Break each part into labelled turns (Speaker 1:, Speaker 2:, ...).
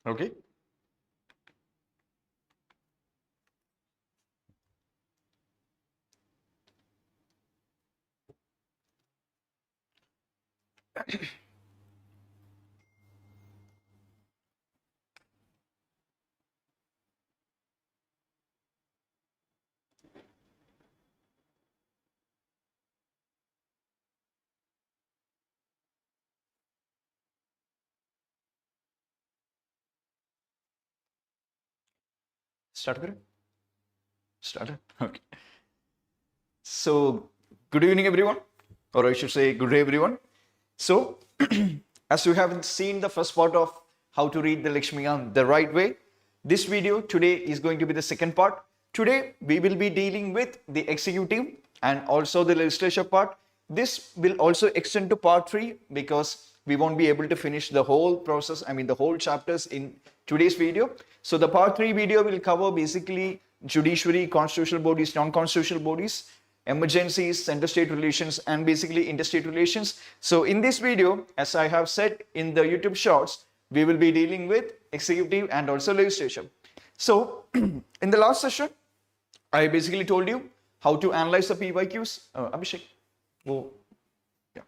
Speaker 1: Okay. Start करें? Started. Okay. So, good evening, everyone, or I should say, good day, everyone. So, as you have seen the first part of how to read the Lakshmikant the right way, this video today is going to be the second part. Today, we will be dealing with the executive and also the legislature part. This will also extend to part 3 because we won't be able to finish the whole process, the whole chapters in today's video. So, the part 3 video will cover basically judiciary, constitutional bodies, non-constitutional bodies, emergencies, center-state relations, and basically interstate relations. So in this video, as I have said in the YouTube shorts, we will be dealing with executive and also legislature. So in the last session, I basically told you how to analyze the PYQs. Abhishek. Oh, yeah.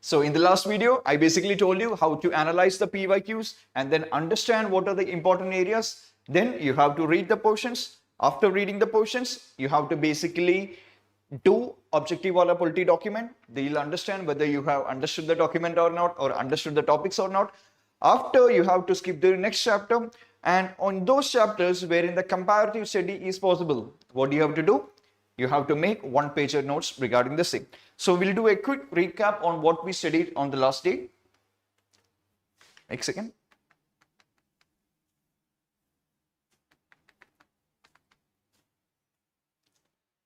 Speaker 1: So in the last video, I basically told you how to analyze the PYQs and then understand what are the important areas. Then you have to read the portions. After reading the portions, you have to basically do objective wala polity document. They'll understand whether you have understood the document or not, or understood the topics or not. After, you have to skip the next chapter, and on those chapters wherein the comparative study is possible, what do you have to do? You have to make one-pager notes regarding the same. So we'll do a quick recap on what we studied on the last day. Next second.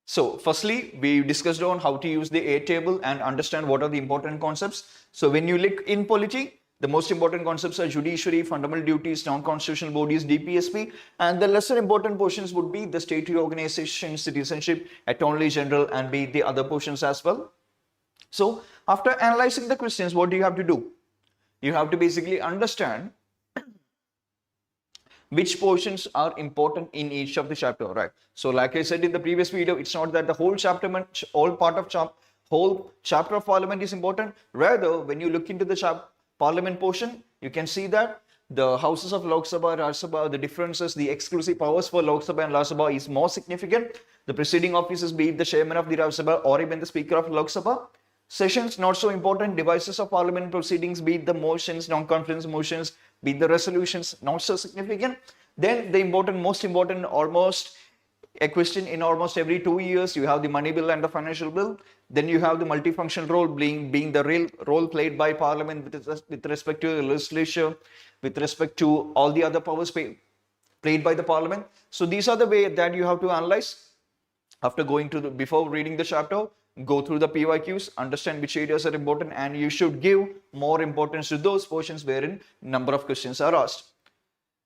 Speaker 1: So firstly, we discussed on how to use the A table and understand what are the important concepts. So when you look in polity, the most important concepts are judiciary, fundamental duties, non-constitutional bodies, DPSP, and the lesser important portions would be the state reorganization, citizenship, attorney general, and be the other portions as well. So after analyzing the questions, what do you have to do? You have to basically understand which portions are important in each of the chapter, right? So like I said in the previous video, it's not that the whole chapter, whole chapter of parliament is important. Rather, when you look into the parliament portion, you can see that the houses of Lok Sabha, Rajya Sabha, the differences, the exclusive powers for Lok Sabha and Rajya Sabha is more significant. The presiding officers, be it the chairman of the Rajya Sabha or even the speaker of Lok Sabha. Sessions, not so important. Devices of parliament proceedings, be it the motions, non-conference motions, be it the resolutions, not so significant. Then the most important, almost a question in almost every 2 years, you have the money bill and the financial bill. Then you have the multifunctional role being the real role played by parliament with respect to the legislature, with respect to all the other powers played by the parliament. So these are the way that you have to analyze. After going to before reading the chapter, go through the PYQs, understand which areas are important, and you should give more importance to those portions wherein number of questions are asked.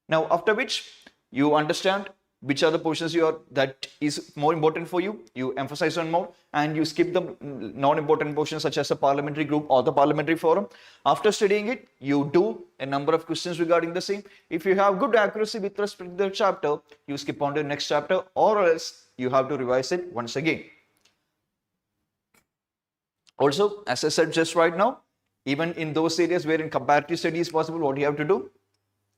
Speaker 1: Now, after which you understand which are the portions that is more important for you, you emphasize on more, and you skip the non-important portions such as the parliamentary group or the parliamentary forum. After studying it, you do a number of questions regarding the same. If you have good accuracy with respect to the chapter, you skip on to the next chapter, or else you have to revise it once again. Also, as I said just right now, even in those areas wherein comparative study is possible, what you have to do?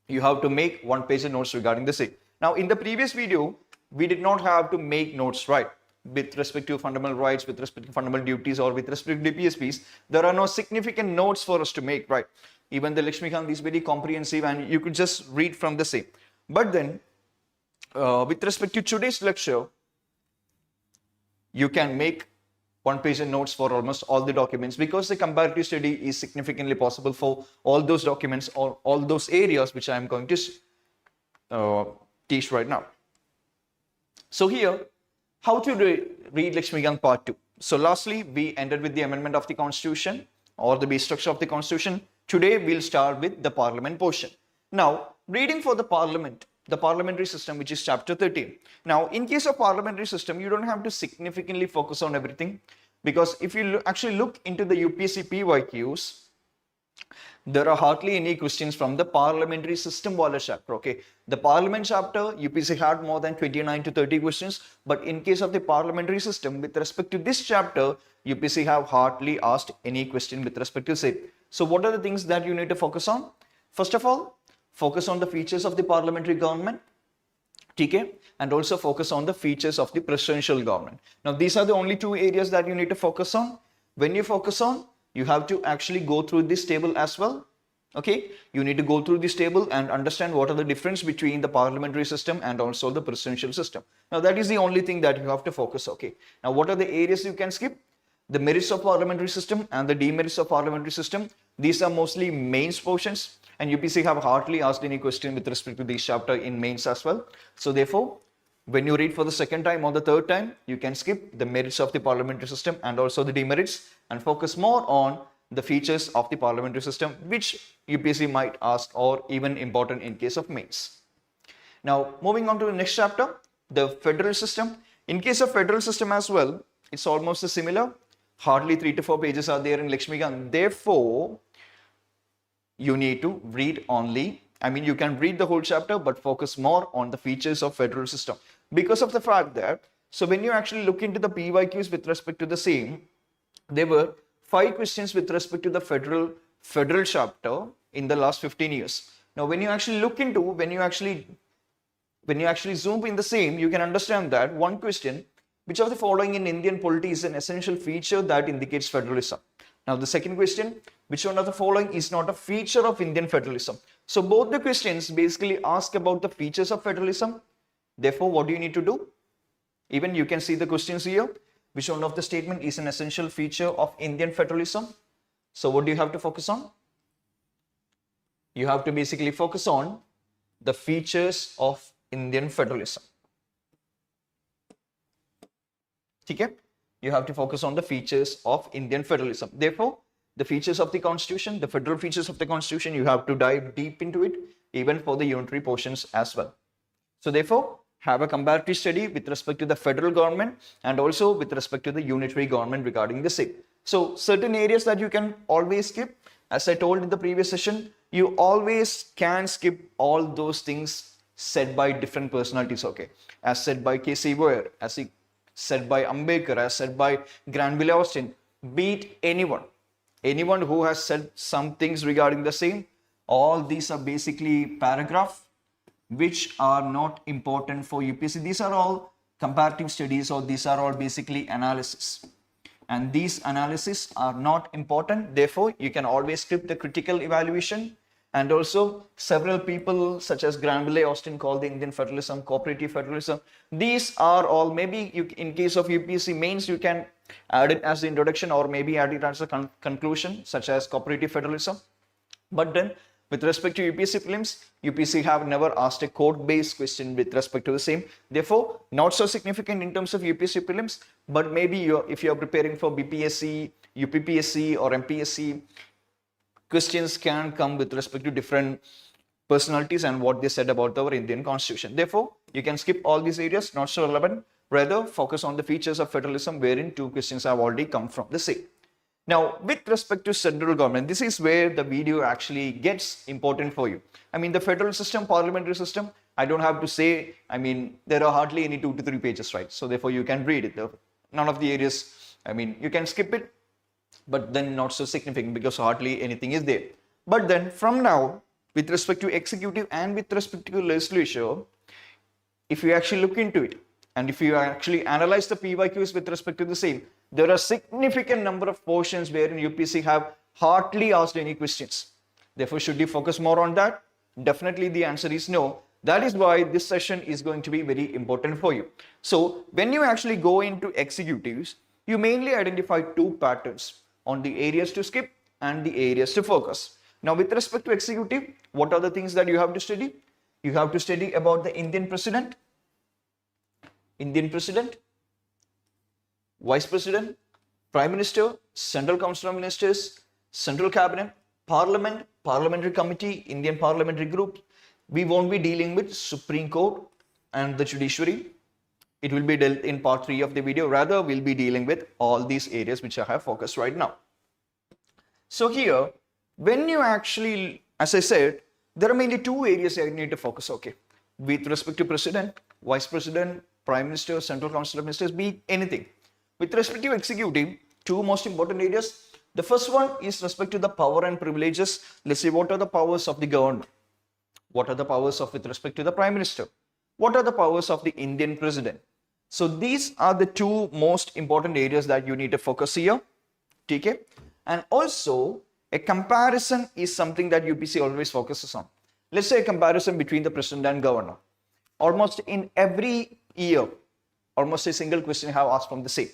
Speaker 1: You have to make one-page notes regarding the same. Now, in the previous video, we did not have to make notes, right? With respect to fundamental rights, with respect to fundamental duties, or with respect to DPSPs, there are no significant notes for us to make, right? Even the Lakshmikant is very comprehensive and you could just read from the same. But then, with respect to today's lecture, you can make one-page notes for almost all the documents because the comparative study is significantly possible for all those documents or all those areas which I am going to teach right now. So here, how to read Lakshmikant part 2. So lastly, we ended with the amendment of the constitution or the base structure of the constitution. Today, we'll start with the parliament portion. Now, reading for the parliament, the parliamentary system, which is chapter 13. Now, in case of parliamentary system, you don't have to significantly focus on everything because if you actually look into the UPSC PYQs, there are hardly any questions from the parliamentary system wala chapter. Okay, the parliament chapter UPSC had more than 29 to 30 questions, but in case of the parliamentary system, with respect to this chapter, UPSC have hardly asked any question with respect to it. So what are the things that you need to focus on? First of all, focus on the features of the parliamentary government, TK, and also focus on the features of the presidential government. Now these are the only two areas that you need to focus on. When you focus on, you have to actually go through this table as well. Okay, you need to go through this table and understand what are the difference between the parliamentary system and also the presidential system. Now that is the only thing that you have to focus. Okay, now what are the areas you can skip? The merits of parliamentary system and the demerits of parliamentary system. These are mostly mains portions, and UPSC have hardly asked any question with respect to this chapter in mains as well. So therefore, when you read for the second time or the third time, you can skip the merits of the parliamentary system and also the demerits and focus more on the features of the parliamentary system, which UPSC might ask or even important in case of mains. Now, moving on to the next chapter, the federal system. In case of federal system as well, it's almost similar. Hardly 3 to 4 pages are there in Lakshmikant. Therefore, you need to read only, you can read the whole chapter, but focus more on the features of federal system. Because of the fact that, so when you actually look into the PYQs with respect to the same, there were 5 questions with respect to the federal chapter in the last 15 years. Now, when you actually look into, when you actually zoom in the same, you can understand that one question, which of the following in Indian polity is an essential feature that indicates federalism? Now, the second question, which one of the following is not a feature of Indian federalism? So, both the questions basically ask about the features of federalism. Therefore, what do you need to do? Even you can see the questions here. Which one of the statement is an essential feature of Indian federalism? So, what do you have to focus on? You have to basically focus on the features of Indian federalism. Okay? You have to focus on the features of Indian federalism. Therefore, the features of the constitution, the federal features of the constitution, you have to dive deep into it, even for the unitary portions as well. So therefore, have a comparative study with respect to the federal government and also with respect to the unitary government regarding the same. So certain areas that you can always skip, as I told in the previous session, you always can skip all those things said by different personalities, okay? As said by K.C. Boyer, as said by Ambedkar, as said by Granville Austin, beat anyone who has said some things regarding the same. All these are basically paragraph which are not important for UPSC. These are all comparative studies, or these are all basically analysis, and these analysis are not important. Therefore, you can always skip the critical evaluation. And also several people such as Granville Austin called the Indian federalism cooperative federalism. These are all, maybe you, in case of UPSC mains, you can add it as the introduction or maybe add it as a conclusion, such as cooperative federalism. But then with respect to UPSC prelims, UPSC have never asked a code-based question with respect to the same. Therefore, not so significant in terms of UPSC prelims, but maybe if you're preparing for BPSC, UPPSC or MPSC, questions can come with respect to different personalities and what they said about our Indian constitution. Therefore, you can skip all these areas, not so relevant. Rather, focus on the features of federalism, wherein 2 questions have already come from the same. Now, with respect to central government, this is where the video actually gets important for you. The federal system, parliamentary system, I don't have to say, there are hardly any 2 to 3 pages, right? So therefore, you can read it. None of the areas, you can skip it, but then not so significant because hardly anything is there. But then from now, with respect to executive and with respect to legislature, if you actually look into it, and if you actually analyze the PYQs with respect to the same, there are significant number of portions wherein UPSC have hardly asked any questions. Therefore, should you focus more on that? Definitely the answer is no. That is why this session is going to be very important for you. So when you actually go into executives, you mainly identify 2 patterns on the areas to skip and the areas to focus. Now, with respect to executive, what are the things that you have to study? You have to study about the Indian President, Vice President, Prime Minister, Central Council of Ministers, Central Cabinet, Parliament, Parliamentary Committee, Indian Parliamentary Group. We won't be dealing with Supreme Court and the Judiciary. It will be dealt in part 3 of the video. Rather, we'll be dealing with all these areas which I have focused right now. So here, when you actually, as I said, there are mainly two areas you need to focus, okay? With respect to president, vice president, prime minister, central council of ministers, be anything. With respect to executive, two most important areas. The first one is respect to the power and privileges. Let's see what are the powers of the governor. What are the powers of with respect to the prime minister? What are the powers of the Indian president? So these are the two most important areas that you need to focus here. Okay? And also a comparison is something that UPSC always focuses on. Let's say a comparison between the president and governor. Almost in every year, almost a single question have asked from the same.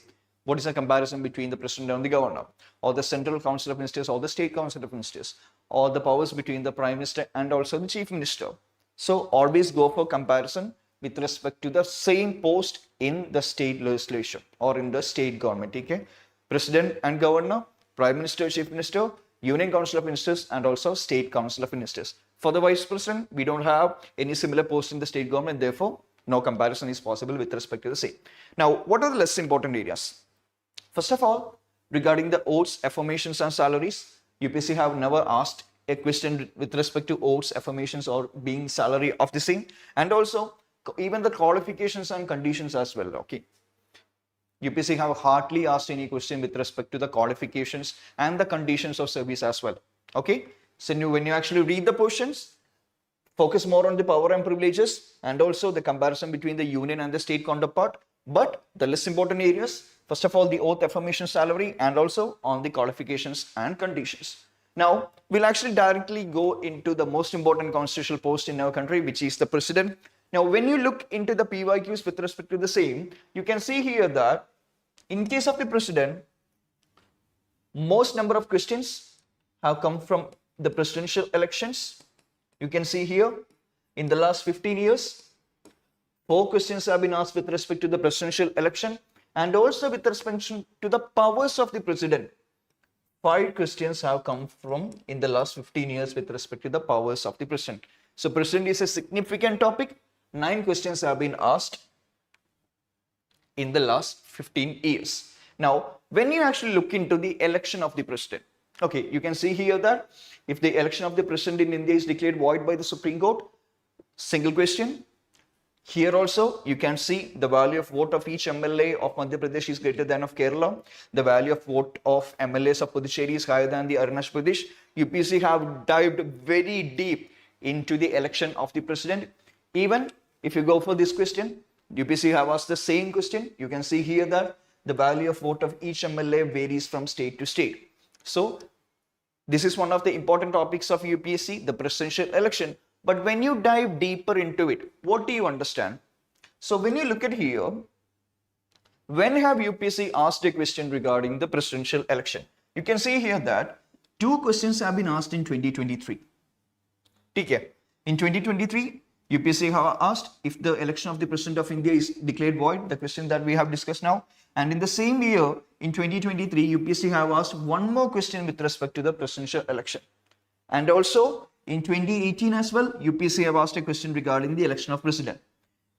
Speaker 1: What is the comparison between the president and the governor, or the central council of ministers, or the state council of ministers, or the powers between the prime minister and also the chief minister? So always go for comparison with respect to the same post in the state legislature or in the state government. Okay? President and governor, prime minister, chief minister, union council of ministers, and also state council of ministers. For the vice president, we don't have any similar post in the state government, therefore no comparison is possible with respect to the same. Now, what are the less important areas? First of all, regarding the oaths, affirmations, and salaries, UPSC have never asked a question with respect to oaths, affirmations, or being salary of the same, and also even the qualifications and conditions as well. Okay, UPSC have hardly asked any question with respect to the qualifications and the conditions of service as well. Okay, so when you actually read the portions, focus more on the power and privileges and also the comparison between the union and the state counterpart. But the less important areas, first of all, the oath, affirmation, salary, and also on the qualifications and conditions. Now, we'll actually directly go into the most important constitutional post in our country, which is the president. Now, when you look into the PYQs with respect to the same, you can see here that in case of the president, most number of questions have come from the presidential elections. You can see here, in the last 15 years, 4 questions have been asked with respect to the presidential election, and also with respect to the powers of the president. 5 questions have come from in the last 15 years with respect to the powers of the president. So president is a significant topic. 9 questions have been asked in the last 15 years. Now, when you actually look into the election of the president, okay, you can see here that if the election of the president in India is declared void by the Supreme Court, single question. Here also, you can see the value of vote of each MLA of Madhya Pradesh is greater than of Kerala. The value of vote of MLAs of Puducherry is higher than the Arunachal Pradesh. UPSC have dived very deep into the election of the president. Even if you go for this question, UPSC have asked the same question. You can see here that the value of vote of each MLA varies from state to state. So, this is one of the important topics of UPSC, the presidential election. But when you dive deeper into it, what do you understand? So when you look at here, when have UPSC asked a question regarding the presidential election? You can see here that 2 questions have been asked in 2023. Okay. In 2023, UPSC have asked if the election of the president of India is declared void, the question that we have discussed now. And in the same year, in 2023, UPSC have asked one more question with respect to the presidential election. And also, in 2018 as well, UPSC have asked a question regarding the election of president.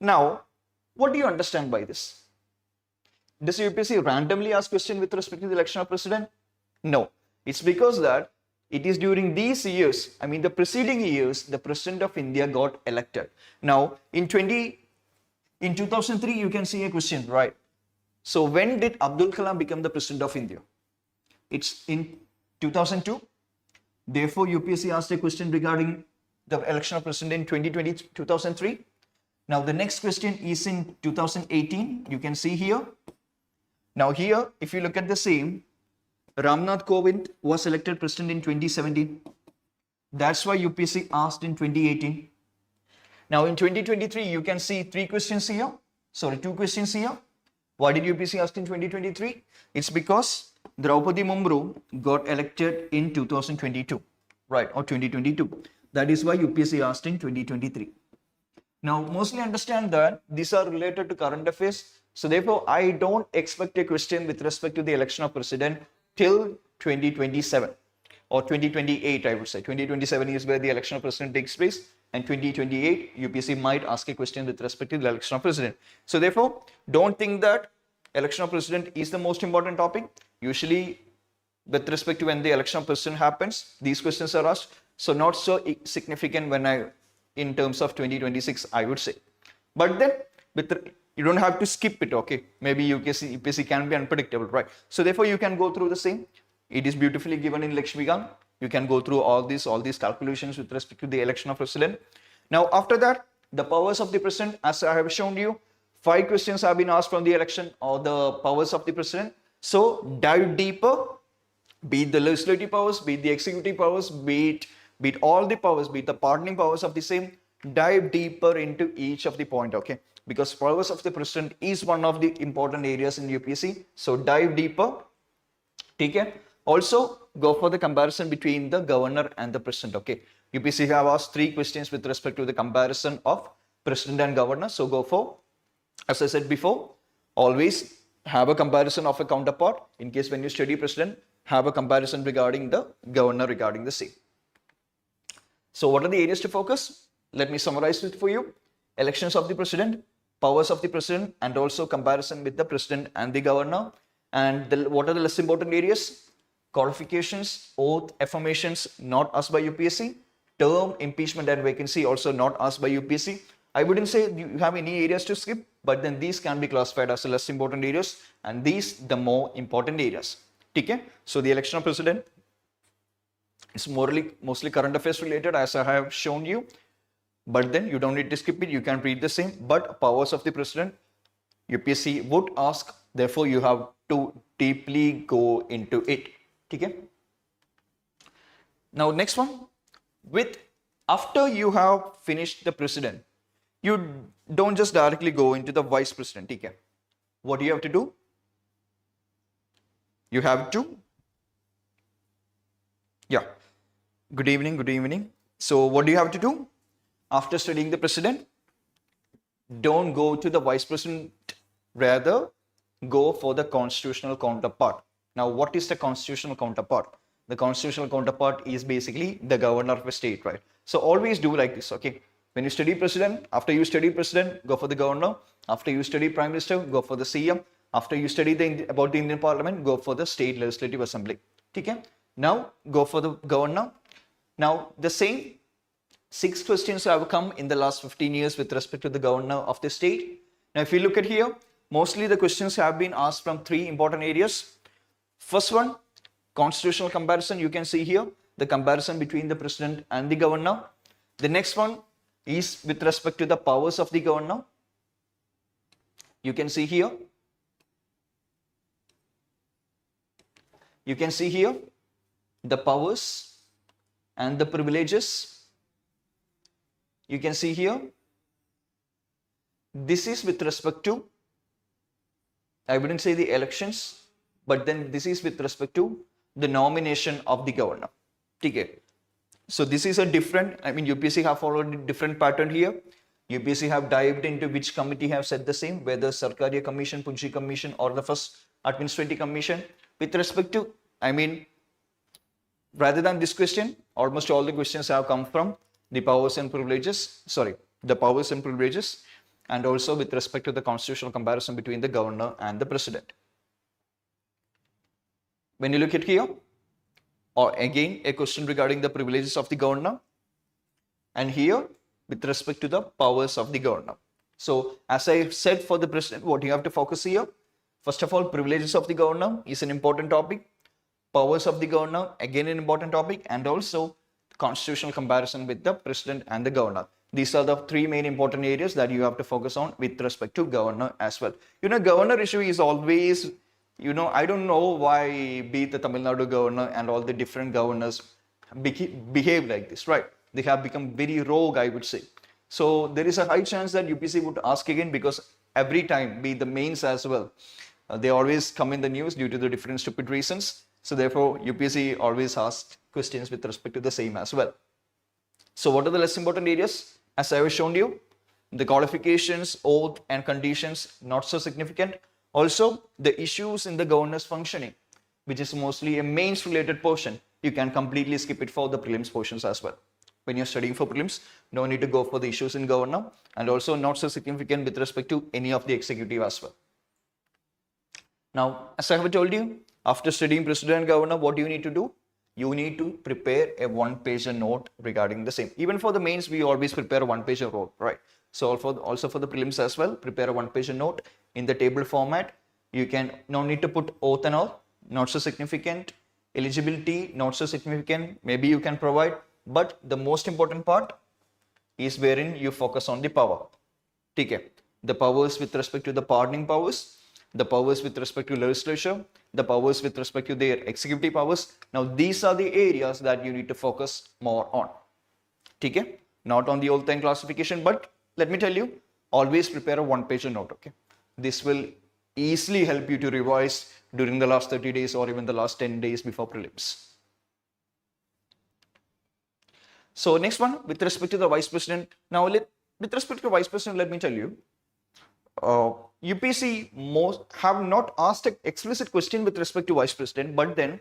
Speaker 1: Now, what do you understand by this? Does UPSC randomly ask question with respect to the election of president? No. It's because that it is during these years, I mean the preceding years, the president of India got elected. Now, in 2003, you can see a question, right? So, when did Abdul Kalam become the president of India? It's in 2002. Therefore, UPSC asked a question regarding the election of president in 2003. Now, the next question is in 2018. You can see here. Now, here, if you look at the same, Ramnath Kovind was elected president in 2017. That's why UPSC asked in 2018. Now, in 2023, you can see 2 questions here. Why did UPSC ask in 2023? It's because Draupadi Murmu got elected in 2022, right, or 2022. That is why UPSC asked in 2023. Now, mostly understand that these are related to current affairs. So, therefore, I don't expect a question with respect to the election of president till 2027 or 2028, I would say. 2027 is where the election of president takes place, and 2028, UPSC might ask a question with respect to the election of president. So, therefore, don't think that election of president is the most important topic. Usually, with respect to when the election of president happens, these questions are asked. So not so significant in terms of 2026, I would say. But then you don't have to skip it, okay? Maybe UPSC can be unpredictable, right? So therefore you can go through the same. It is beautifully given in Lakshmikant. You can go through all these calculations with respect to the election of president. Now after that, the powers of the president, as I have shown you, 5 questions have been asked from the election or the powers of the president. So dive deeper, be it the legislative powers, be it the executive powers, be it all the powers, be it the pardoning powers of the same, dive deeper into each of the point, okay? Because powers of the president is one of the important areas in UPSC. So dive deeper. Okay? Also, go for the comparison between the governor and the president, okay? UPSC have asked 3 questions with respect to the comparison of president and governor. So go for, as I said before, always have a comparison of a counterpart. In case when you study president, have a comparison regarding the governor, regarding the same. So what are the areas to focus? Let me summarize it for you. Elections of the president, powers of the president, and also comparison with the president and the governor. And what are the less important areas? Qualifications, oath, affirmations, not asked by UPSC. Term, impeachment and vacancy, also not asked by UPSC. I wouldn't say you have any areas to skip, but then these can be classified as the less important areas and these the more important areas. Okay? So the election of president is mostly current affairs related, as I have shown you. But then you don't need to skip it, you can read the same. But powers of the president, UPSC would ask, therefore you have to deeply go into it. Okay? Now next one, after you have finished the president, you don't just directly go into the vice president. Okay? What do you have to do? You have to, good evening. So what do you have to do? After studying the president, don't go to the vice president, rather go for the constitutional counterpart. Now, what is the constitutional counterpart? The constitutional counterpart is basically the governor of a state, right? So always do like this, okay? When you study president, after you study president, go for the governor. After you study prime minister, go for the CM. After you study about the Indian Parliament, go for the state legislative assembly. Okay? Now, go for the governor. Now, the same 6 questions have come in the last 15 years with respect to the governor of the state. Now, if you look at here, mostly the questions have been asked from 3 important areas. First one, constitutional comparison. You can see here the comparison between the president and the governor. The next one is with respect to the powers of the governor. You can see here. You can see here the powers and the privileges. You can see here, this is with respect to, I wouldn't say the elections, but then this is with respect to the nomination of the governor. Okay. So this is a different, UPSC have followed a different pattern here. UPSC have dived into which committee have said the same, whether Sarkariya Commission, Punji Commission or the first Administrative Commission. With respect to, rather than this question, almost all the questions have come from the powers and privileges, and also with respect to the constitutional comparison between the governor and the president. When you look at here, or again a question regarding the privileges of the governor, and here with respect to the powers of the governor. So as I said for the president, what you have to focus here, first of all, privileges of the governor is an important topic, powers of the governor, again an important topic, and also constitutional comparison with the president and the governor. These are the 3 main important areas that you have to focus on with respect to governor as well. Governor issue is always, I don't know why be it the Tamil Nadu governor and all the different governors behave like this, right? They have become very rogue, I would say. So there is a high chance that UPSC would ask again, because every time, be it the mains as well, they always come in the news due to the different stupid reasons. So therefore, UPSC always asks questions with respect to the same as well. So what are the less important areas? As I have shown you, the qualifications, oath and conditions, not so significant. Also, the issues in the governor's functioning, which is mostly a mains related portion. You can completely skip it for the prelims portions as well. When you're studying for prelims, no need to go for the issues in governor, and also not so significant with respect to any of the executive as well. Now, as I have told you, After studying president and governor, what do you need to do? You need to prepare a one-page note regarding the same. Even for the mains, we always prepare a one-page note, right? So also for the prelims as well, prepare a one-page note in the table format. You can no need to put oath and all, not so significant. Eligibility, not so significant. Maybe you can provide, but the most important part is wherein you focus on the power. Okay. The powers with respect to the pardoning powers, the powers with respect to legislature, the powers with respect to their executive powers. Now these are the areas that you need to focus more on. Okay? Not on the old time classification, but let me tell you, always prepare a one-page note. Okay? This will easily help you to revise during the last 30 days or even the last 10 days before prelims. So next one, with respect to the vice president. Now with respect to vice president, let me tell you, UPSC most have not asked an explicit question with respect to vice president, but then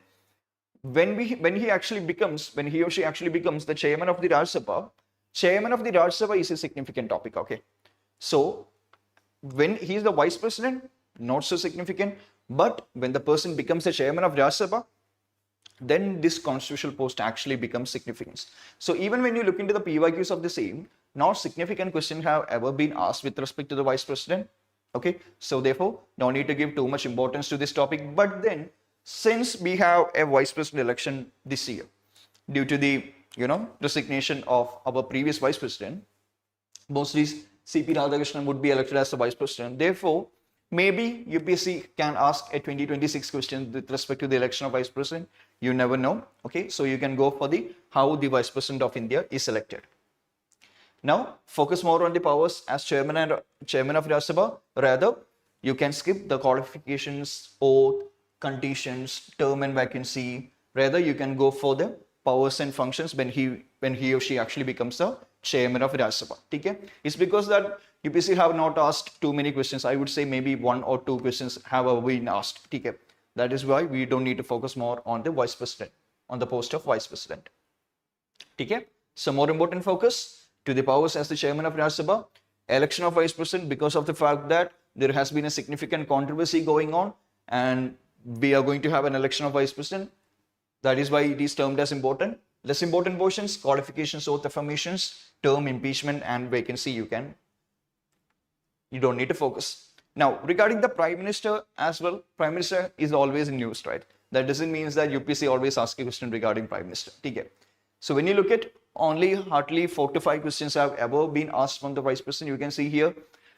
Speaker 1: when he or she actually becomes the chairman of the Rajya Sabha is a significant topic. Okay, so when he is the vice president, not so significant, but when the person becomes the chairman of Rajya Sabha, then this constitutional post actually becomes significant. So even when you look into the PYQs of the same, not significant questions have ever been asked with respect to the vice president. Okay, so therefore, no need to give too much importance to this topic. But then, since we have a vice president election this year, due to the resignation of our previous vice president, mostly CP Radhakrishnan would be elected as the vice president. Therefore, maybe UPSC can ask a 2026 question with respect to the election of vice president. You never know. Okay, so you can go for the how the vice president of India is elected. Now, focus more on the powers as chairman of Rajya Sabha. Rather, you can skip the qualifications, oath, conditions, term and vacancy. Rather, you can go for the powers and functions when he or she actually becomes the chairman of Rajya Sabha. Okay? It's because that UPSC have not asked too many questions. I would say maybe 1 or 2 questions have been asked. Okay? That is why we don't need to focus more on the vice president, on the post of vice president. Okay? So more important focus to the powers as the chairman of Rajya Sabha, election of vice president, because of the fact that there has been a significant controversy going on and we are going to have an election of vice president. That is why it is termed as important. Less important portions, qualifications, oath affirmations, term, impeachment and vacancy, you don't need to focus. Now, regarding the Prime Minister as well, Prime Minister is always in news, right? That doesn't mean that UPSC always asks a question regarding Prime Minister. Okay. So when you look at only hardly 4 to 5 questions have ever been asked from the vice president. You can see here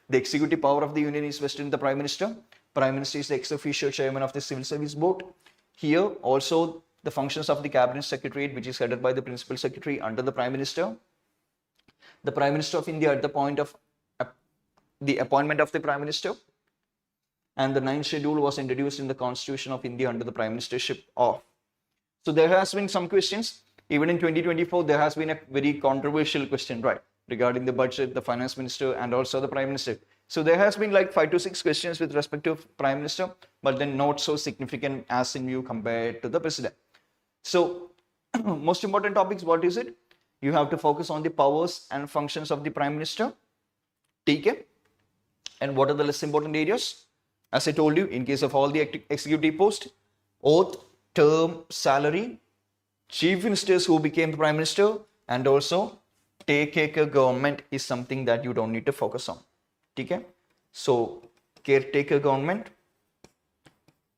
Speaker 1: the executive power of the union is vested in the prime minister. Prime minister is the ex-officio chairman of the civil service board. Here also the functions of the cabinet secretariat, which is headed by the principal secretary under the prime minister. The prime minister of India at the point of the appointment of the prime minister. And the 9th schedule was introduced in the constitution of India under the prime ministership of. So there has been some questions. Even in 2024, there has been a very controversial question, right, regarding the budget, the finance minister, and also the prime minister. So there has been like 5 to 6 questions with respect to prime minister, but then not so significant as in you compared to the president. So most important topics, what is it? You have to focus on the powers and functions of the prime minister. TK. And what are the less important areas? As I told you, in case of all the executive post, oath, term, salary, chief ministers who became prime minister, and also caretaker government is something that you don't need to focus on. Okay? So caretaker government,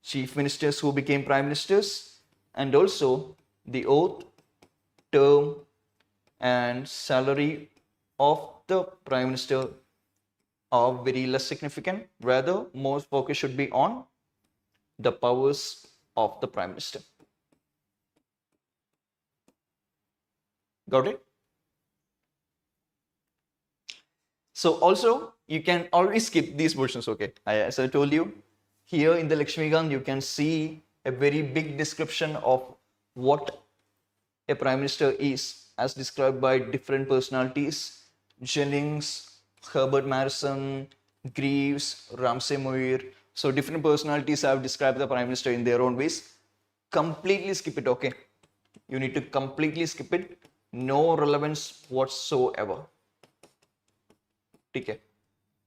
Speaker 1: chief ministers who became prime ministers, and also the oath, term and salary of the prime minister are very less significant. Rather, most focus should be on the powers of the prime minister. Got it? So also you can always skip these versions. Okay, as I told you, here in the Lakshmikant you can see a very big description of what a prime minister is as described by different personalities: Jennings, Herbert Marrison, Greaves, Ramsay Moir. So different personalities have described the prime minister in their own ways. Completely skip it. Okay, you need to completely skip it. No relevance whatsoever. Okay.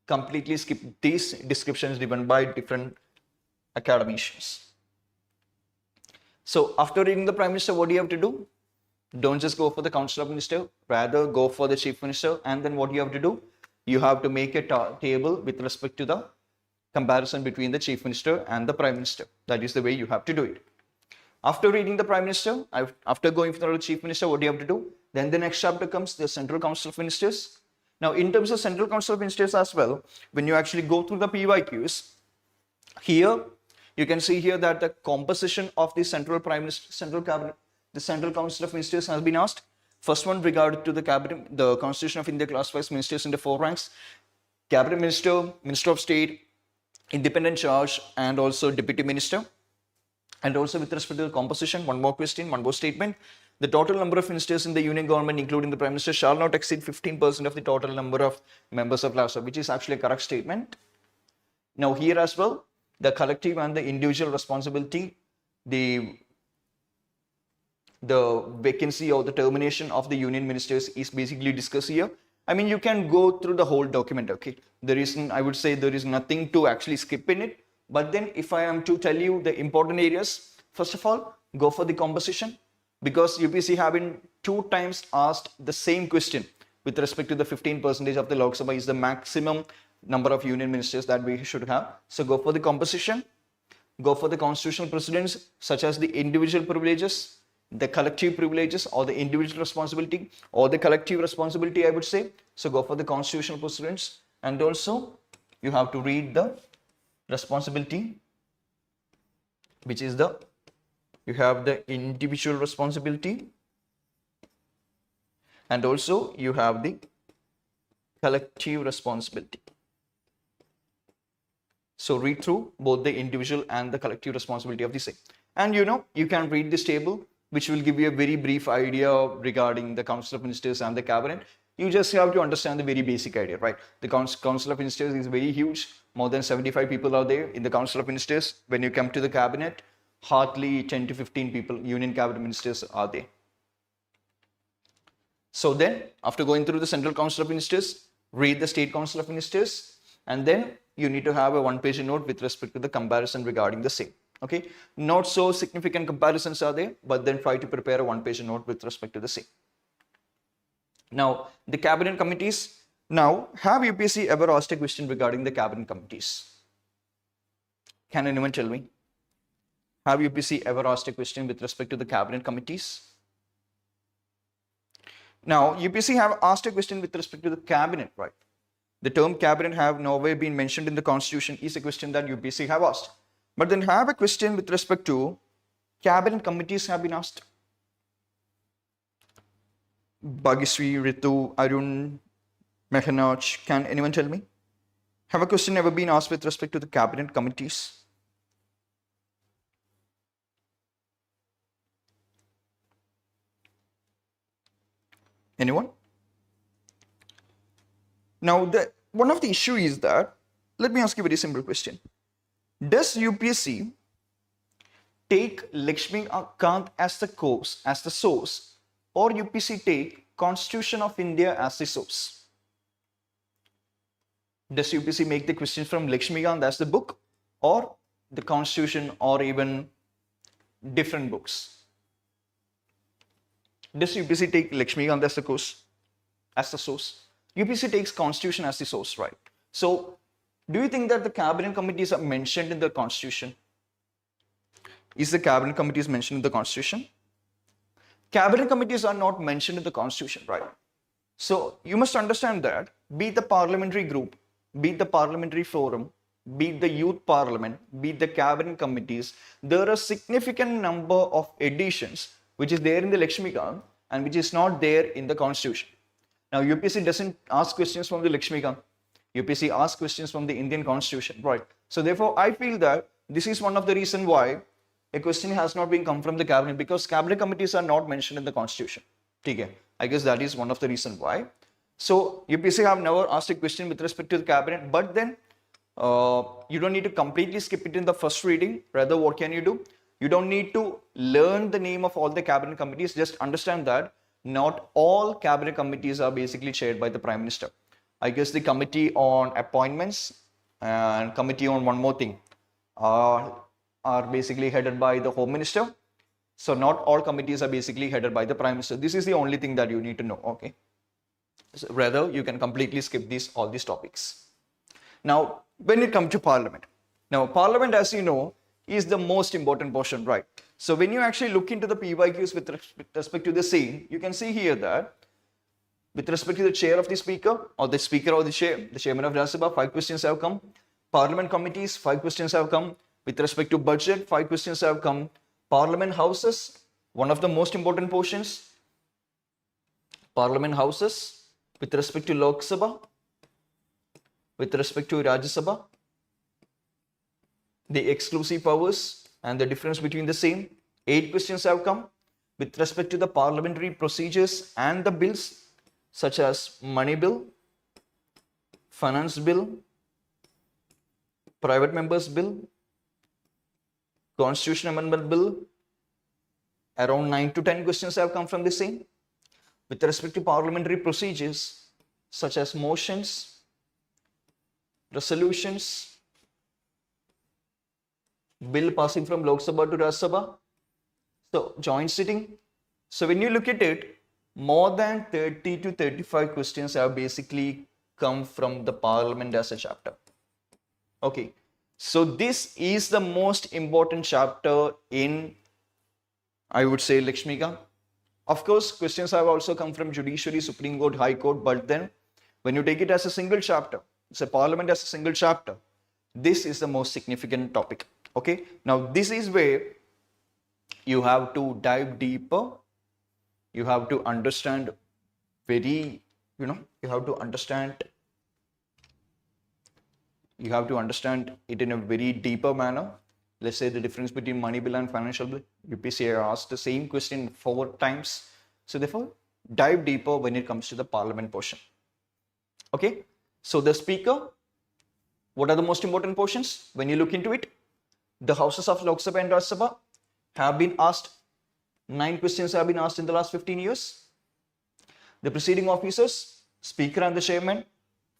Speaker 1: Completely skip these descriptions given by different academicians. So after reading the Prime Minister, what do you have to do? Don't just go for the Council of Minister, rather go for the Chief Minister, and then what you have to do? You have to make a table with respect to the comparison between the Chief Minister and the Prime Minister. That is the way you have to do it. After reading the Prime Minister, after going for the Chief Minister, what do you have to do? Then the next chapter comes the Central Council of Ministers. Now, in terms of Central Council of Ministers as well, when you actually go through the PYQs, here you can see here that the composition of the Central Prime Minister, Central Cabinet, the Central Council of Ministers has been asked. First one regarded to the Cabinet, the Constitution of India classifies ministers into 4 ranks: Cabinet Minister, Minister of State, Independent Charge, and also Deputy Minister. And also with respect to the composition, one more question, one more statement. The total number of ministers in the Union government, including the Prime Minister, shall not exceed 15% of the total number of members of Lok Sabha, which is actually a correct statement. Now here as well, the collective and the individual responsibility, the vacancy or the termination of the union ministers is basically discussed here. I mean, you can go through the whole document, okay? I would say there is nothing to actually skip in it. But then if I am to tell you the important areas, first of all, go for the composition, because UPSC have been 2 times asked the same question with respect to the 15% of the Lok Sabha is the maximum number of union ministers that we should have. So go for the composition, go for the constitutional precedents such as the individual privileges, the collective privileges, or the individual responsibility, or the collective responsibility, I would say. So go for the constitutional precedents, and also you have to read the responsibility, which is you have the individual responsibility, and also you have the collective responsibility. So read through both the individual and the collective responsibility of the same. And you can read this table, which will give you a very brief idea regarding the Council of Ministers and the Cabinet. You just have to understand the very basic idea, right? The Council of Ministers is very huge. More than 75 people are there in the Council of Ministers. When you come to the Cabinet, hardly 10 to 15 people, Union Cabinet Ministers, are there. So then, after going through the Central Council of Ministers, read the State Council of Ministers, and then you need to have a 1-page note with respect to the comparison regarding the same. Okay, not so significant comparisons are there, but then try to prepare a 1-page note with respect to the same. Now, the cabinet committees. Now, have UPSC ever asked a question regarding the cabinet committees? Can anyone tell me? Have UPSC ever asked a question with respect to the cabinet committees? Now, UPSC have asked a question with respect to the cabinet, right? The term cabinet have nowhere been mentioned in the constitution is a question that UPSC have asked. But then have a question with respect to cabinet committees have been asked. Bhagisri, Ritu, Arun, Mehanaj, can anyone tell me? Have a question ever been asked with respect to the cabinet committees? Anyone? Now, one of the issue is that, let me ask you a very simple question. Does UPSC take Lakshmikant as the source, or UPSC take Constitution of India as the source? Does UPSC make the questions from Lakshmikant as the book, or the Constitution, or even different books? Does UPSC take Lakshmikant as the source? UPSC takes Constitution as the source, right? So, do you think that the cabinet committees are mentioned in the Constitution? Is the cabinet committees mentioned in the Constitution? Cabinet committees are not mentioned in the Constitution, right? So, you must understand that, be it the parliamentary group, be it the parliamentary forum, be it the youth parliament, be it the cabinet committees, there are significant number of additions which is there in the Lakshmikant and which is not there in the Constitution. Now, UPSC doesn't ask questions from the Lakshmikant. UPSC asks questions from the Indian Constitution, right? So, therefore, I feel that this is one of the reasons why a question has not been come from the cabinet, because cabinet committees are not mentioned in the Constitution. Okay, I guess that is one of the reasons why. So, UPSC have never asked a question with respect to the cabinet, but then you don't need to completely skip it in the first reading. Rather, what can you do? You don't need to learn the name of all the cabinet committees. Just understand that not all cabinet committees are basically chaired by the Prime Minister. I guess the committee on appointments and committee on one more thing are basically headed by the Home Minister, So not all committees are basically headed by the Prime Minister. This is the only thing that you need to know, okay? So rather, you can completely skip all these topics. Now, when it comes to Parliament. Now, Parliament, as you know, is the most important portion, right? So when you actually look into the PYQs with respect to the same, you can see here that with respect to the chair of the speaker or the speaker or the chairman of Rajya Sabha, 5 questions have come. Parliament committees, 5 questions have come. With respect to budget, 5 questions have come. Parliament houses, one of the most important portions. Parliament houses, with respect to Lok Sabha, with respect to Rajya Sabha, the exclusive powers and the difference between the same, 8 questions have come. With respect to the parliamentary procedures and the bills, such as money bill, finance bill, private members bill, constitution amendment bill, around 9 to 10 questions have come from the same. With respect to parliamentary procedures, such as motions, resolutions, bill passing from Lok Sabha to Rajya Sabha, so joint sitting. So when you look at it, more than 30 to 35 questions have basically come from the Parliament as a chapter. Okay, so this is the most important chapter in, I would say, Lakshmikant. Of course, questions have also come from Judiciary, Supreme Court, High Court, but then when you take it as a single chapter, it's a Parliament as a single chapter, this is the most significant topic. Okay, now this is where you have to dive deeper. You have to understand you have to understand it in a very deeper manner. Let's say the difference between money bill and financial bill. UPSC asked the same question 4 times. So therefore, dive deeper when it comes to the Parliament portion. Okay, so the speaker, what are the most important portions? When you look into it, the houses of Lok Sabha and Rajya Sabha have been asked, 9 questions have been asked in the last 15 years. The presiding officers, speaker and the chairman,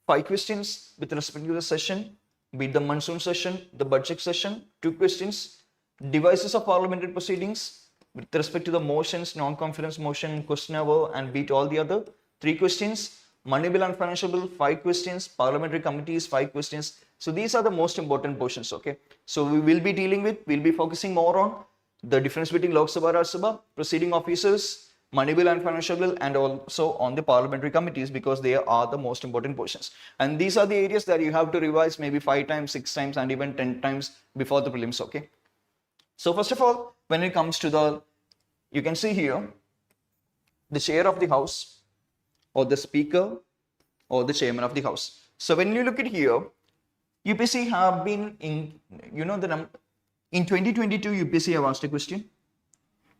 Speaker 1: 5 questions with respect to the session, be it the monsoon session, the budget session, 2 questions. Devices of parliamentary proceedings, with respect to the motions, non-confidence motion, question hour, and be it all the other, 3 questions. Money bill and financial bill, 5 questions. Parliamentary committees, 5 questions. So these are the most important portions, okay? So we'll be focusing more on the difference between Lok Sabha, Rajya Sabha, presiding officers, money bill and financial bill, and also on the parliamentary committees, because they are the most important portions. And these are the areas that you have to revise maybe 5 times, 6 times, and even 10 times before the prelims, okay? So first of all, when it comes to you can see here, the chair of the house, or the speaker, or the chairman of the house. So when you look at here, UPSC have been in, in 2022, UPSC have asked a question.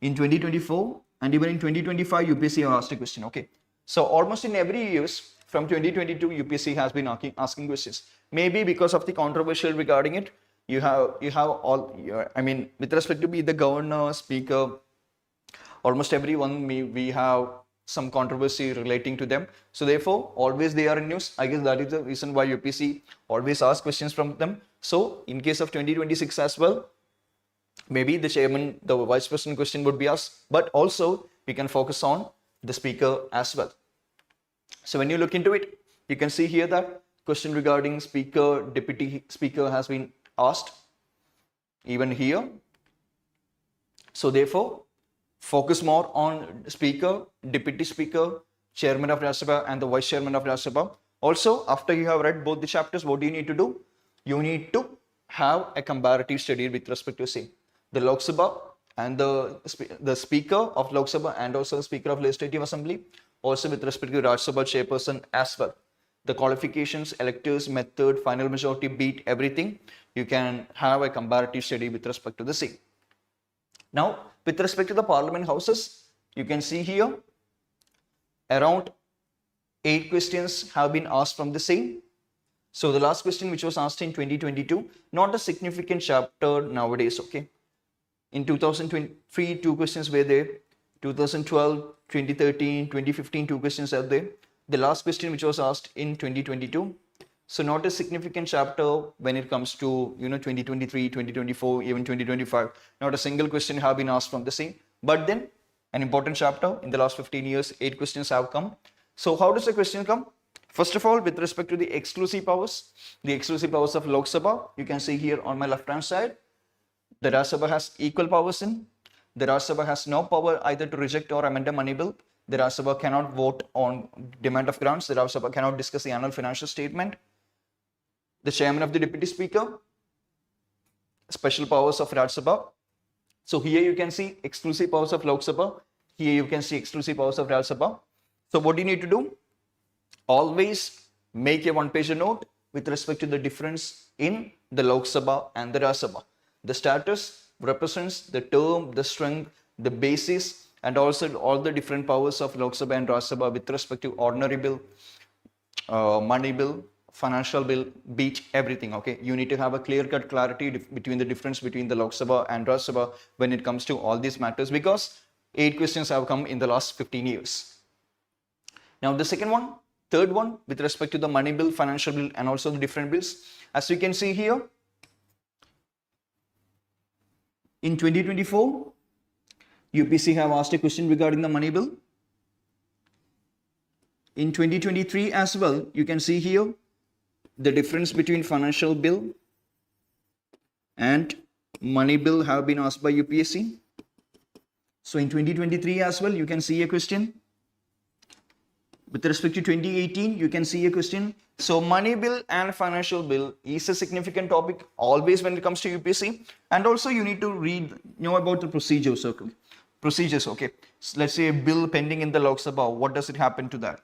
Speaker 1: In 2024 and even in 2025, UPSC have asked a question. Okay, so almost in every years from 2022, UPSC has been asking questions. Maybe because of the controversial regarding it, you have all. With respect to be the governor, speaker, almost everyone we have some controversy relating to them. So therefore, always they are in news. I guess that is the reason why UPSC always asks questions from them. So in case of 2026 as well, maybe the chairman, the vice president question would be asked, but also we can focus on the speaker as well. So when you look into it, you can see here that question regarding speaker, deputy speaker has been asked, even here. So therefore, focus more on speaker, deputy speaker, chairman of Rajya Sabha, and the vice chairman of Rajya Sabha. Also, after you have read both the chapters, what do you need to do? You need to have a comparative study with respect to same. The Lok Sabha and the speaker of Lok Sabha and also the speaker of Legislative Assembly, also with respect to Rajya Sabha chairperson as well. The qualifications, electors, method, final majority, beat, everything, you can have a comparative study with respect to the same. Now, with respect to the parliament houses, you can see here, around 8 questions have been asked from the same. So the last question which was asked in 2022, not a significant chapter nowadays, okay. In 2023, 2 questions were there. 2012, 2013, 2015, 2 questions are there. The last question which was asked in 2022. So not a significant chapter when it comes to 2023, 2024, even 2025. Not a single question have been asked from the same. But then an important chapter in the last 15 years, 8 questions have come. So how does the question come? First of all, with respect to the exclusive powers of Lok Sabha, you can see here on my left hand side, the Rajya Sabha has equal powers in. The Rajya Sabha has no power either to reject or amend a money bill. The Rajya Sabha cannot vote on demand of grants. The Rajya Sabha cannot discuss the annual financial statement. The chairman of the deputy speaker, special powers of Rajya Sabha. So here you can see exclusive powers of Lok Sabha. Here you can see exclusive powers of Rajya Sabha. So what do you need to do? Always make a one-pager note with respect to the difference in the Lok Sabha and the Rajya Sabha. The status represents the term, the strength, the basis, and also all the different powers of Lok Sabha and Rajya Sabha with respect to ordinary bill, money bill, financial bill, beach, everything. Okay, you need to have a clear-cut clarity between the difference between the Lok Sabha and Rajya Sabha when it comes to all these matters, because 8 questions have come in the last 15 years. Now the third one, with respect to the money bill, financial bill, and also the different bills. As you can see here, in 2024, UPSC have asked a question regarding the money bill. In 2023 as well, you can see here the difference between financial bill and money bill have been asked by UPSC. So in 2023 as well, you can see a question. With respect to 2018, you can see a question. So money bill and financial bill is a significant topic always when it comes to UPSC. And also you need to know about the procedures. Okay. So let's say a bill pending in the Lok Sabha. What does it happen to that?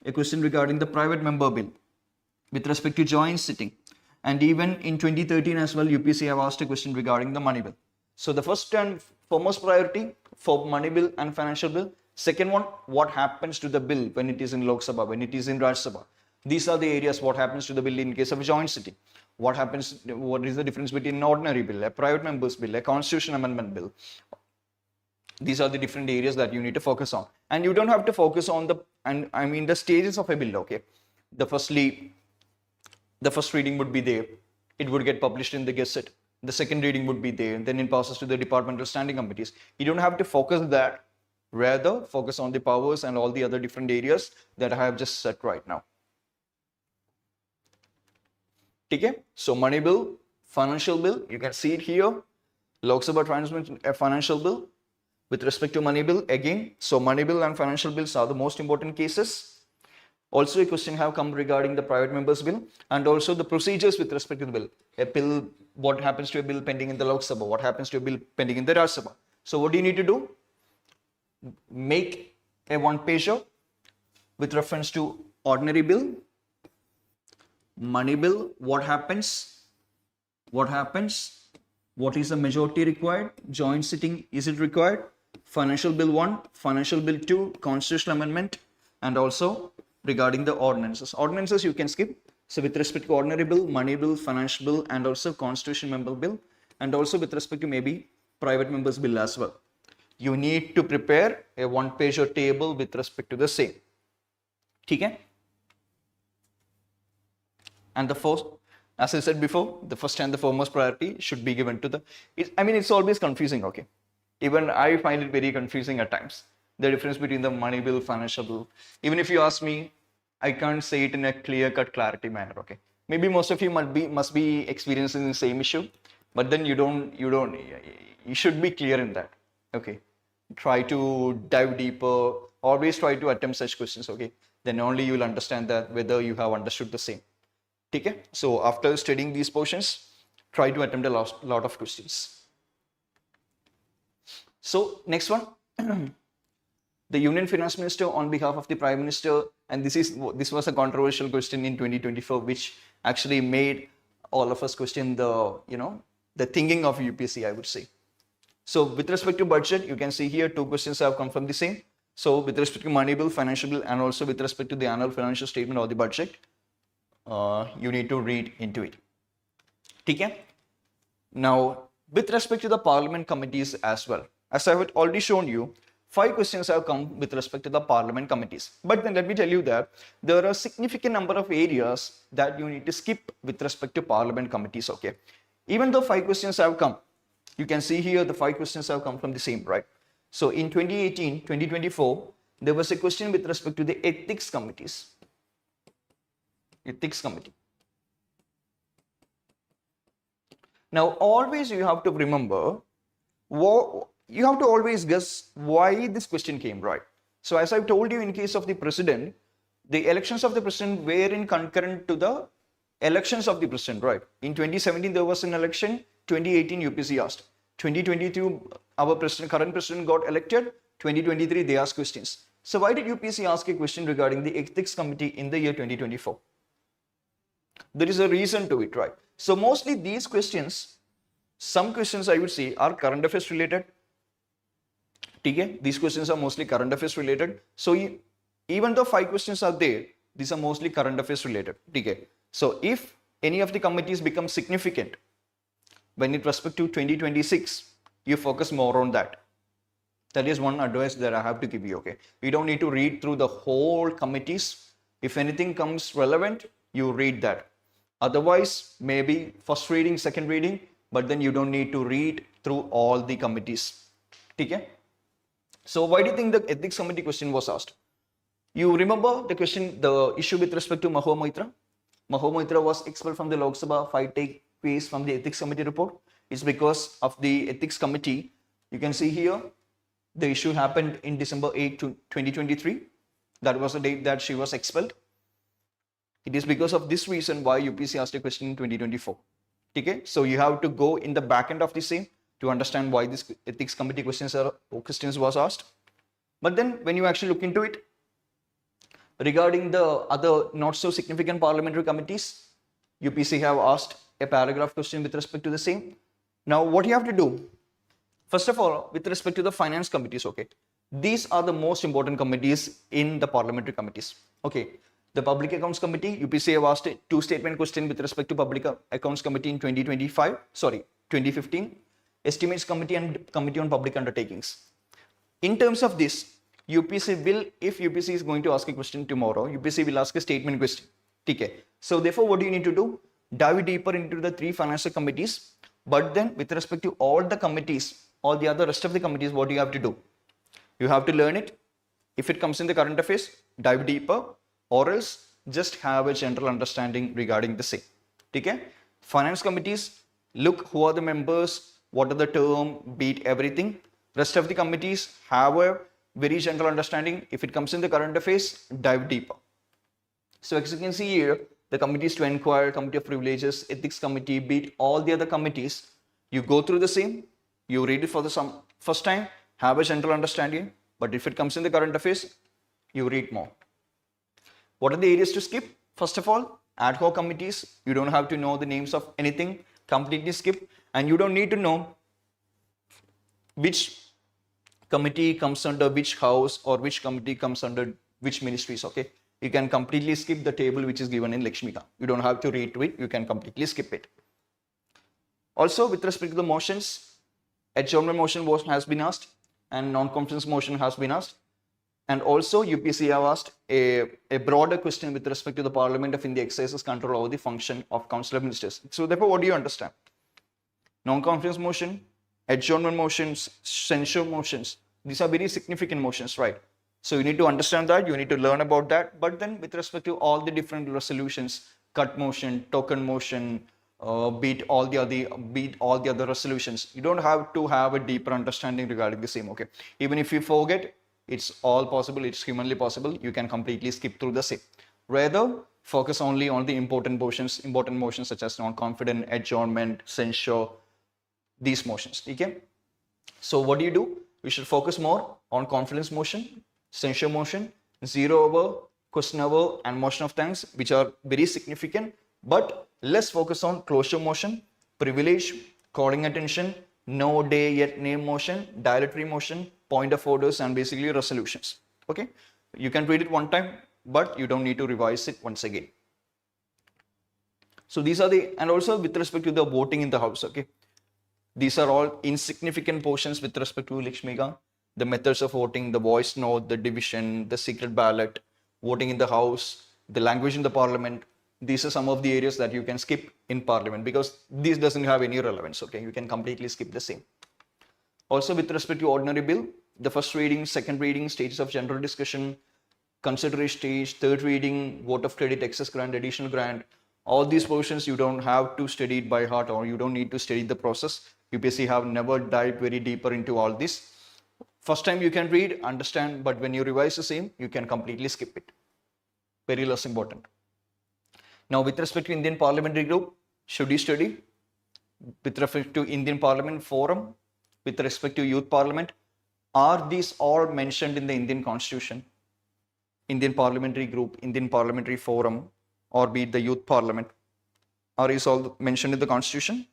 Speaker 1: A question regarding the private member bill with respect to joint sitting. And even in 2013 as well, UPSC have asked a question regarding the money bill. So the first and foremost priority for money bill and financial bill. Second one, what happens to the bill when it is in Lok Sabha, when it is in Rajya Sabha? These are the areas what happens to the bill in case of a joint sitting. What is the difference between an ordinary bill, a private member's bill, a constitution amendment bill? These are the different areas that you need to focus on. And you don't have to focus on the stages of a bill, okay? The first reading would be there. It would get published in the Gazette. The second reading would be there. Then it passes to the departmental standing committees. You don't have to focus that. Rather, focus on the powers and all the other different areas that I have just said right now. Okay? So money bill, financial bill, you can see it here. Lok Sabha transmits a financial bill. With respect to money bill, again, so money bill and financial bills are the most important cases. Also, a question have come regarding the private members bill and also the procedures with respect to the bill. A bill, what happens to a bill pending in the Lok Sabha? What happens to a bill pending in the Rajya Sabha? So what do you need to do? Make a one-pager with reference to ordinary bill, money bill, what happens, what is the majority required, joint sitting, is it required, financial bill 1, financial bill 2, constitutional amendment, and also regarding the ordinances. Ordinances you can skip. So with respect to ordinary bill, money bill, financial bill, and also constitution member bill, and also with respect to maybe private members bill as well. You need to prepare a one-pager table with respect to the same. Okay? And the first, as I said before, the first and the foremost priority should be given to the, it's always confusing, okay? Even I find it very confusing at times. The difference between the money bill, financial bill. Even if you ask me, I can't say it in a clear-cut clarity manner, okay? Maybe most of you must be experiencing the same issue, but then you should be clear in that. Okay, try to dive deeper, always try to attempt such questions, okay? Then only you will understand that whether you have understood the same. Okay, so after studying these portions, try to attempt a lot of questions. So next one, the Union Finance Minister on behalf of the Prime Minister, and this was a controversial question in 2024, which actually made all of us question the thinking of UPSC, I would say. So with respect to budget, you can see here 2 questions have come from the same. So with respect to money bill, financial bill, and also with respect to the annual financial statement or the budget, you need to read into it. Okay? Now, with respect to the parliament committees as well, as I have already shown you, 5 questions have come with respect to the parliament committees. But then let me tell you that there are a significant number of areas that you need to skip with respect to parliament committees, okay? Even though 5 questions have come, you can see here the 5 questions have come from the same, right? So in 2018, 2024, there was a question with respect to the ethics committees. Ethics committee. Now, always you have to remember, you have to always guess why this question came, right? So as I've told you, in case of the president, the elections of the president were in concurrent to the elections of the president, right? In 2017, there was an election. 2018, UPSC asked. 2022, our current president got elected. 2023, they asked questions. So why did UPSC ask a question regarding the ethics committee in the year 2024? There is a reason to it, right? So mostly these questions, some questions I would say are current affairs related. Okay? These questions are mostly current affairs related. So even though 5 questions are there, these are mostly current affairs related. Okay? So if any of the committees become significant when it respect to 2026, you focus more on that. That is one advice that I have to give you. Okay? You don't need to read through the whole committees. If anything comes relevant, you read that. Otherwise, maybe first reading, second reading, but then you don't need to read through all the committees. Okay? So why do you think the ethics committee question was asked? You remember the question, the issue with respect to Mahua Moitra? Mahua Moitra was expelled from the Lok Sabha, 5 take place from the ethics committee report. It's because of the ethics committee. You can see here, the issue happened in December 8, 2023. That was the date that she was expelled. It is because of this reason why UPSC asked a question in 2024. Okay? So you have to go in the back end of the same to understand why this ethics committee questions was asked. But then when you actually look into it, regarding the other not so significant parliamentary committees, UPSC have asked a paragraph question with respect to the same. Now what you have to do, first of all, with respect to the finance committees, okay, these are the most important committees in the parliamentary committees. Okay. The Public Accounts Committee, UPSC have asked a 2-statement question with respect to Public Accounts Committee in 2015, Estimates Committee and Committee on Public Undertakings. In terms of this, UPSC will, if UPSC is going to ask a question tomorrow, UPSC will ask a statement question. Okay. So therefore, what do you need to do? Dive deeper into the 3 financial committees, but then with respect to all the committees, all the other rest of the committees, what do you have to do? You have to learn it. If it comes in the current affairs, dive deeper, or else just have a general understanding regarding the same. Okay? Finance committees, look who are the members, what are the term, beat everything. Rest of the committees have a very general understanding. If it comes in the current affairs, dive deeper. So as you can see here, the committees to inquire, committee of privileges, ethics committee, beat all the other committees. You go through the same, you read it for the first time, have a general understanding. But if it comes in the current affairs, you read more. What are the areas to skip? First of all, ad hoc committees. You don't have to know the names of anything. Completely skip. And you don't need to know which committee comes under which house or which committee comes under which ministries. Okay. You can completely skip the table which is given in Lakshmikant. You don't have to read to it. You can completely skip it. Also, with respect to the motions, adjournment motion has been asked and non-conference motion has been asked. And also UPSC have asked a broader question with respect to the Parliament of India exercises control over the function of Council of Ministers. So therefore, what do you understand? Non-conference motion, adjournment motions, censure motions. These are very significant motions, right? So you need to understand that, you need to learn about that. But then with respect to all the different resolutions, cut motion, token motion, beat all the other resolutions, you don't have to have a deeper understanding regarding the same. Okay, even if you forget, it's all possible, it's humanly possible, you can completely skip through the same. Rather, focus only on the important motions such as non-confident, adjournment, censure, these motions. Okay? So what do? You should focus more on confidence motion, censure motion, 0 hour, question hour, and motion of thanks, which are very significant, but less focus on closure motion, privilege, calling attention, no day yet name motion, dilatory motion, point of orders, and basically resolutions. Okay, you can read it one time, but you don't need to revise it once again. So these are and also with respect to the voting in the house. Okay, these are all insignificant portions with respect to Lakshmikant. The methods of voting, the voice note, the division, the secret ballot, voting in the house, the language in the parliament. These are some of the areas that you can skip in parliament because this doesn't have any relevance. Okay, you can completely skip the same. Also with respect to ordinary bill, the first reading, second reading, stages of general discussion, consideration stage, third reading, vote of credit, excess grant, additional grant, all these portions you don't have to study it by heart, or you don't need to study the process. UPSC have never dived very deeper into all this. First time you can read, understand, but when you revise the same, you can completely skip it. Very less important. Now, with respect to Indian Parliamentary Group, should you study? With respect to Indian Parliament Forum, with respect to Youth Parliament, are these all mentioned in the Indian Constitution? Indian Parliamentary Group, Indian Parliamentary Forum, or be it the Youth Parliament, are these all mentioned in the Constitution?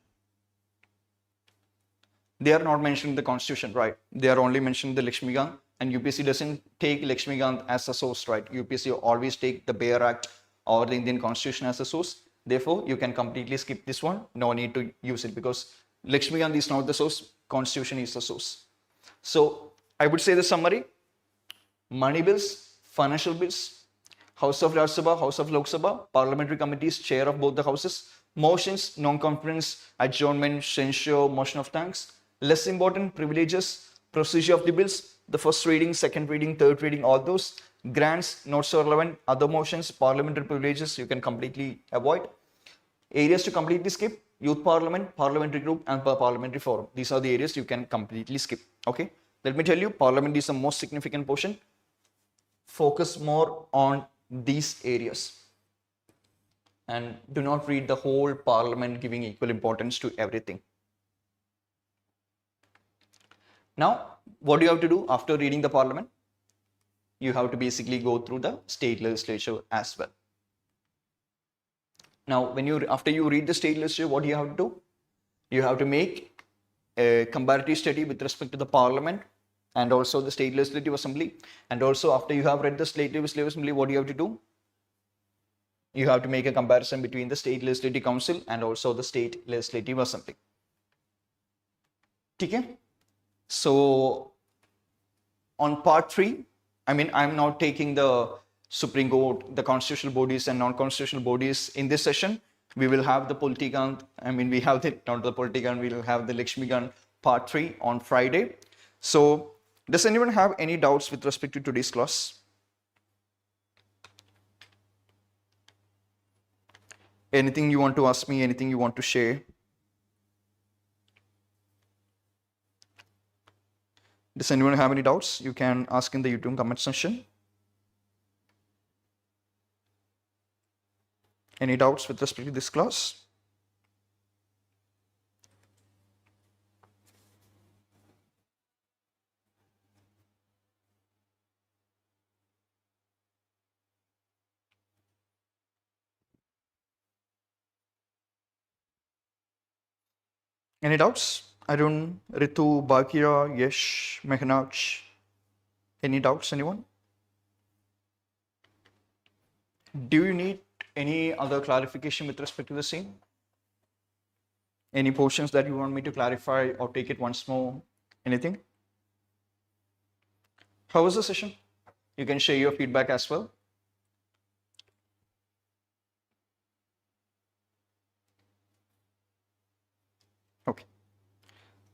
Speaker 1: They are not mentioned in the Constitution, right? They are only mentioned in the Lakshmikant, and UPSC doesn't take Lakshmikant as a source, right? UPSC always take the Bare Act or the Indian Constitution as a source. Therefore, you can completely skip this one. No need to use it because Lakshmikant is not the source, Constitution is the source. So, I would say the summary: money bills, financial bills, House of Rajya Sabha, House of Lok Sabha, parliamentary committees, chair of both the houses, motions, non-conference, adjournment, censure, motion of thanks. Less important, privileges, procedure of the bills, the first reading, second reading, third reading, all those. Grants, not so relevant, other motions, parliamentary privileges, you can completely avoid. Areas to completely skip: Youth Parliament, Parliamentary Group, and Parliamentary Forum. These are the areas you can completely skip. Okay, let me tell you, Parliament is the most significant portion. Focus more on these areas and do not read the whole Parliament giving equal importance to everything. Now, what do you have to do after reading the Parliament? You have to basically go through the state legislature as well. Now, after you read the state legislature, what do you have to do? You have to make a comparative study with respect to the Parliament and also the State Legislative Assembly. And also, after you have read the State Legislative Assembly, what do you have to do? You have to make a comparison between the State Legislative Council and also the State Legislative Assembly. Okay? So, on part 3, I'm not taking the Supreme Court, the constitutional bodies and non-constitutional bodies in this session. We will have the Politikant, we have not the Politikant, we will have the Lakshmikant part 3 on Friday. So, does anyone have any doubts with respect to today's class? Anything you want to ask me, anything you want to share? Does anyone have any doubts? You can ask in the YouTube comment section. Any doubts with respect to this class? Any doubts? Arun, Ritu, Bakira, Yesh, Mehnaj. Any doubts, anyone? Do you need any other clarification with respect to the same? Any portions that you want me to clarify or take it once more? Anything? How was the session? You can share your feedback as well. Okay.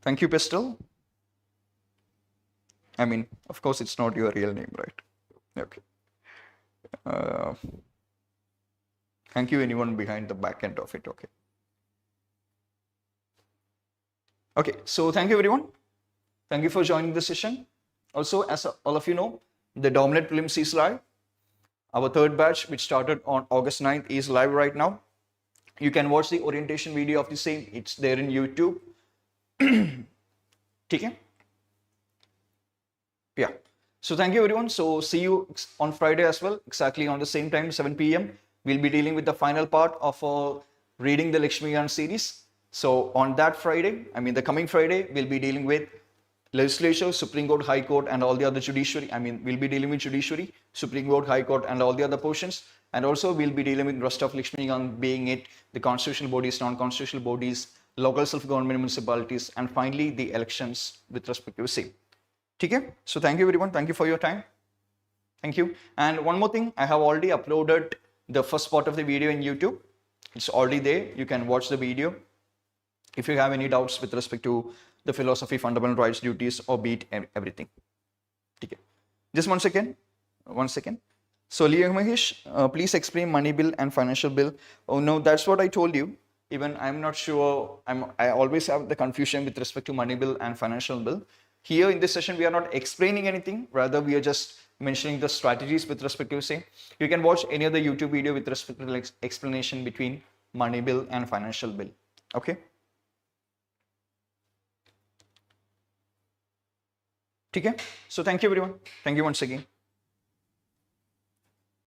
Speaker 1: Thank you, Pistol. Of course, it's not your real name, right? Okay. Thank you, anyone behind the back end of it. Okay. Okay, so thank you, everyone. Thank you for joining the session. Also, as all of you know, the Dominant Prelims is live. Our third batch, which started on August 9th, is live right now. You can watch the orientation video of the same. It's there in YouTube. Okay? Yeah. So thank you, everyone. So see you on Friday as well, exactly on the same time, 7 p.m. We'll be dealing with the final part of reading the Lakshmikant series. So on that Friday, the coming Friday, we'll be dealing with legislature, Supreme Court, High Court, and all the other judiciary. We'll be dealing with judiciary, Supreme Court, High Court, and all the other portions. And also, we'll be dealing with rest of Lakshmikant, being it the constitutional bodies, non-constitutional bodies, local self-government municipalities, and finally the elections with respect to the same. Okay? So thank you, everyone. Thank you for your time. Thank you. And one more thing, I have already uploaded the first part of the video in YouTube. It's already there. You can watch the video. If you have any doubts with respect to the philosophy, fundamental rights, duties, or be it everything. Just 1 second. 1 second. So Leah Mahesh, please explain money bill and financial bill. Oh no, that's what I told you. Even I'm not sure. I always have the confusion with respect to money bill and financial bill. Here in this session, we are not explaining anything. Rather, we are just mentioning the strategies with respect to say. You can watch any other YouTube video with respect to like explanation between money bill and financial bill. Okay. Okay. So thank you everyone. Thank you once again.